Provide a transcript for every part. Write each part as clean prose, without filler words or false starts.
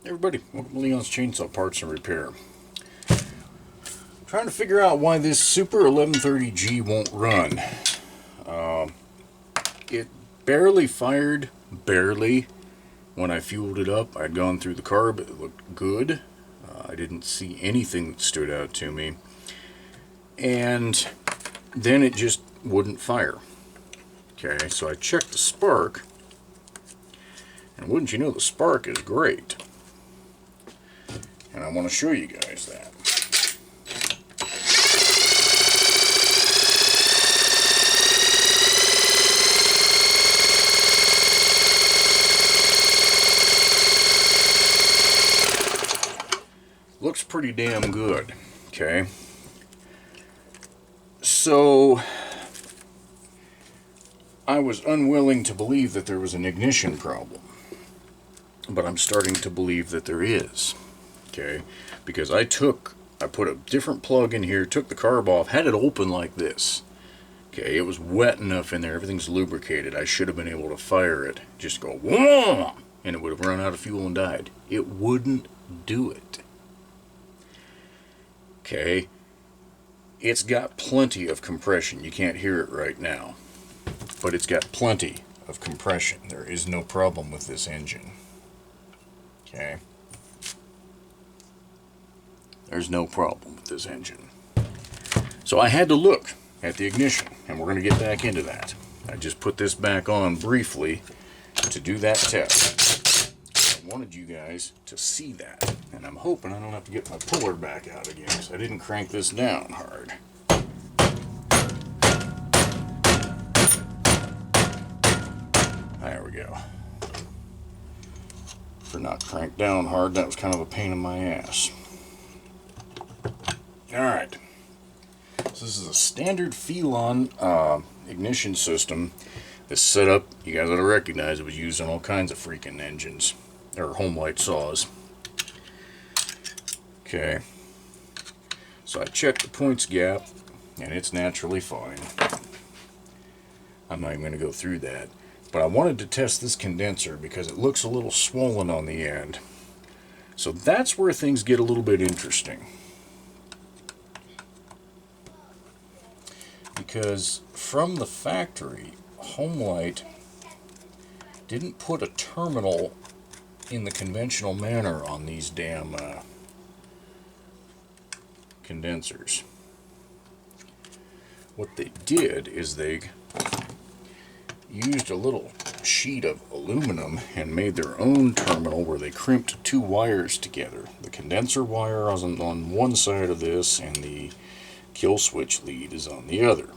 Everybody, welcome to Leon's Chainsaw Parts and Repair. Trying to figure out why this Super 1130G won't run. It barely fired, barely, when I fueled it up. I'd gone through the carb, it looked good. I didn't see anything that stood out to me. And then it just wouldn't fire. Okay, so I checked the spark, and wouldn't you know, the spark is great. And I want to show you guys that. Looks pretty damn good. Okay. So I was unwilling to believe that there was an ignition problem, but I'm starting to believe that there is. Okay, because I put a different plug in here, took the carb off, had it open like this. Okay, it was wet enough in there, everything's lubricated. I should have been able to fire it, just go whoa, and it would have run out of fuel and died. It wouldn't do it. Okay, it's got plenty of compression. You can't hear it right now, but it's got plenty of compression. There is no problem with this engine. Okay. There's no problem with this engine. So I had to look at the ignition, and we're going to get back into that. I just put this back on briefly to do that test. I wanted you guys to see that, and I'm hoping I don't have to get my puller back out again, because I didn't crank this down hard. There we go. For not cranked down hard, that was kind of a pain in my ass. Alright, so this is a standard Phelon ignition system. This setup, you guys ought to recognize, it was used on all kinds of freaking engines, or Homelite saws. Okay, so I checked the points gap, and it's naturally fine. I'm not even going to go through that, but I wanted to test this condenser because it looks a little swollen on the end. So that's where things get a little bit interesting. Because from the factory, Homelite didn't put a terminal in the conventional manner on these damn condensers. What they did is they used a little sheet of aluminum and made their own terminal where they crimped two wires together. The condenser wire was on one side of this, and the kill switch lead is on the other.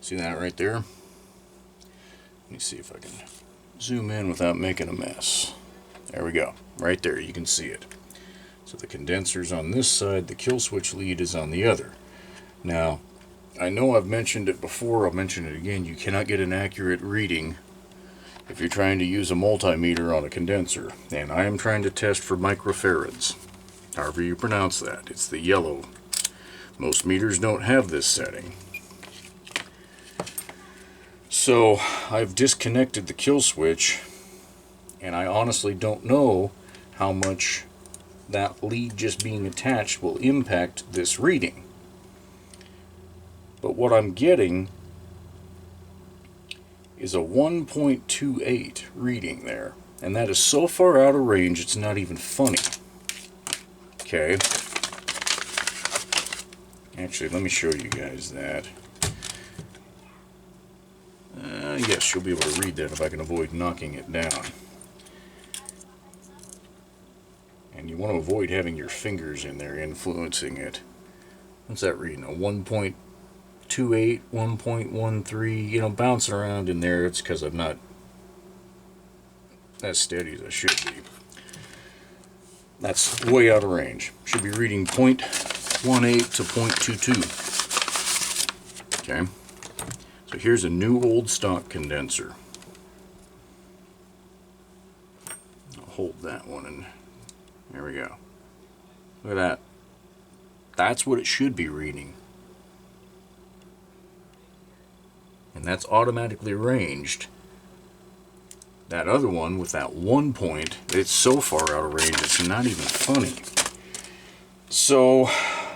See that right there? Let me see if I can zoom in without making a mess. There we go. Right there, you can see it. So the condenser's on this side, the kill switch lead is on the other. Now, I know I've mentioned it before, I'll mention it again, you cannot get an accurate reading if you're trying to use a multimeter on a condenser. And I am trying to test for microfarads, however you pronounce that. It's the yellow. Most meters don't have this setting. So I've disconnected the kill switch, and I honestly don't know how much that lead just being attached will impact this reading. But what I'm getting is a 1.28 reading there, and that is so far out of range it's not even funny. Okay, actually let me show you guys that. Yes, you'll be able to read that if I can avoid knocking it down. And you want to avoid having your fingers in there influencing it. What's that reading? A 1.28, 1.13, you know, bouncing around in there. It's because I'm not as steady as I should be. That's way out of range. Should be reading 0.18 to 0.22. Okay. So here's a new old stock condenser. I'll hold that one, and there we go. Look at that. That's what it should be reading. and that's automatically arranged. That other one with that 1 point, it's so far out of range it's not even funny. So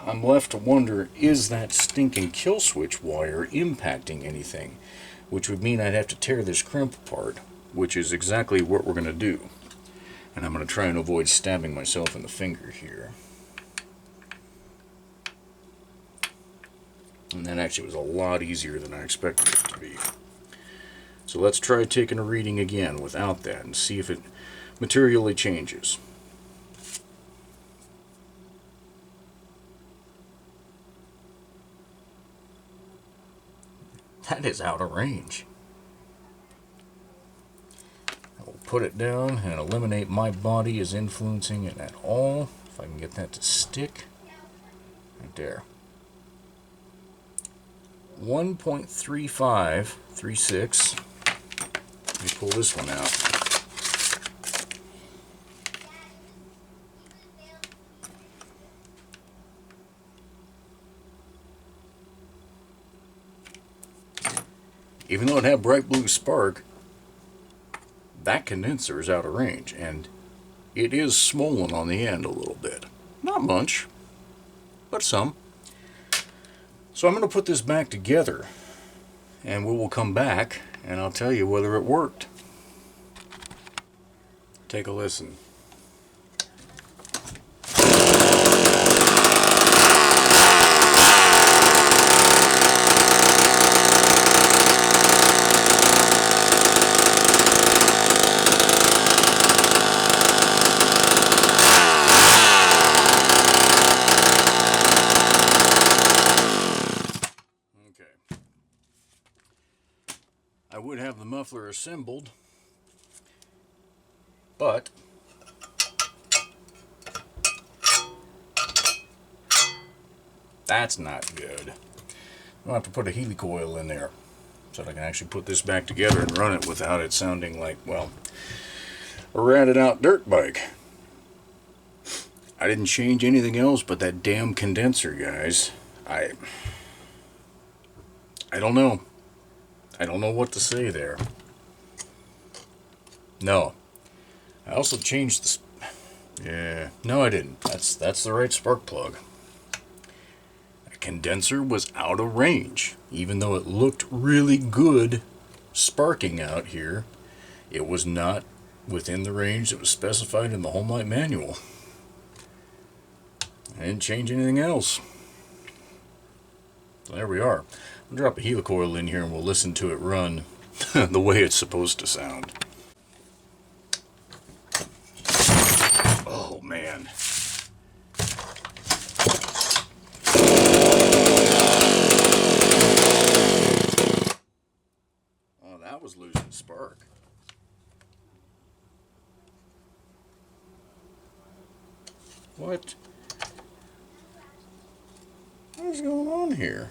I'm left to wonder, is that stinking kill switch wire impacting anything? Which would mean I'd have to tear this crimp apart, which is exactly what we're going to do. And I'm going to try and avoid stabbing myself in the finger here. And that actually was a lot easier than I expected it to be. So let's try taking a reading again without that and see if it materially changes. That is out of range. I will put it down and eliminate my body as influencing it at all. If I can get that to stick. Right there. 1.3536. Let me pull this one out. Even though it had bright blue spark, that condenser is out of range, and it is swollen on the end a little bit. Not much, but some. So I'm going to put this back together, and we will come back, and I'll tell you whether it worked. Take a listen. I would have the muffler assembled, but that's not good. I'll have to put a helicoil in there so that I can actually put this back together and run it without it sounding like, well, a ratted out dirt bike. I didn't change anything else but that damn condenser, guys. I don't know. I don't know what to say there. No. I also changed the... Yeah. No, I didn't. That's the right spark plug. A condenser was out of range. Even though it looked really good sparking out here, it was not within the range that was specified in the Homelite manual. I didn't change anything else. So there we are. I'll drop a helicoil in here and we'll listen to it run the way it's supposed to sound. Oh man. Oh, that was losing spark. What? What's going on here?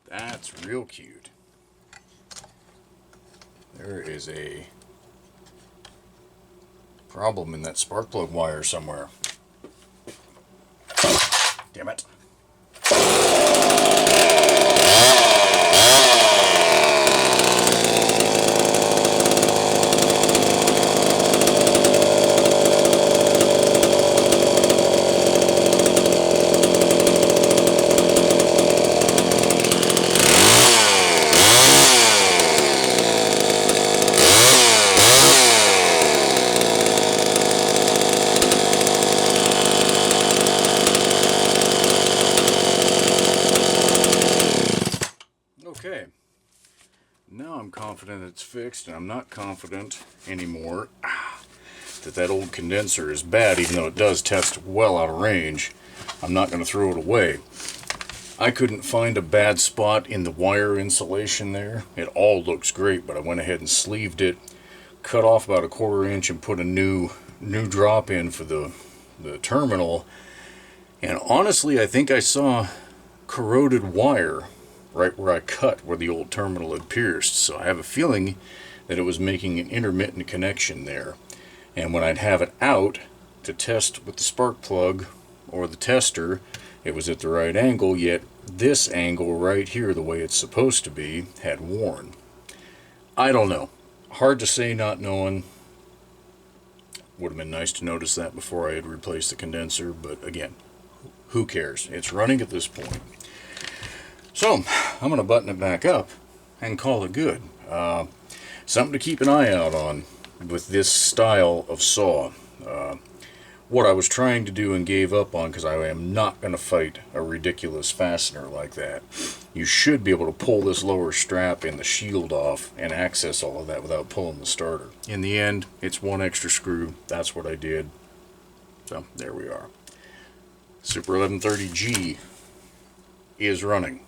That's real cute. There is a problem in that spark plug wire somewhere. Damn it. Okay, now I'm confident it's fixed, and I'm not confident anymore that old condenser is bad, even though it does test well out of range. I'm not going to throw it away. I couldn't find a bad spot in the wire insulation there. It all looks great, but I went ahead and sleeved it cut off about a 1/4 inch and put a new drop in for the terminal. And honestly, I think I saw corroded wire right where I cut where the old terminal had pierced. So I have a feeling that it was making an intermittent connection there. And when I'd have it out to test with the spark plug or the tester, it was at the right angle, yet this angle right here, the way it's supposed to be, had worn. I don't know. Hard to say not knowing. Would have been nice to notice that before I had replaced the condenser, but again, who cares? It's running at this point. So, I'm going to button it back up and call it good. Something to keep an eye out on with this style of saw. What I was trying to do and gave up on, because I am not going to fight a ridiculous fastener like that. You should be able to pull this lower strap and the shield off and access all of that without pulling the starter. In the end, it's one extra screw. That's what I did. So, there we are. Super 1130G is running.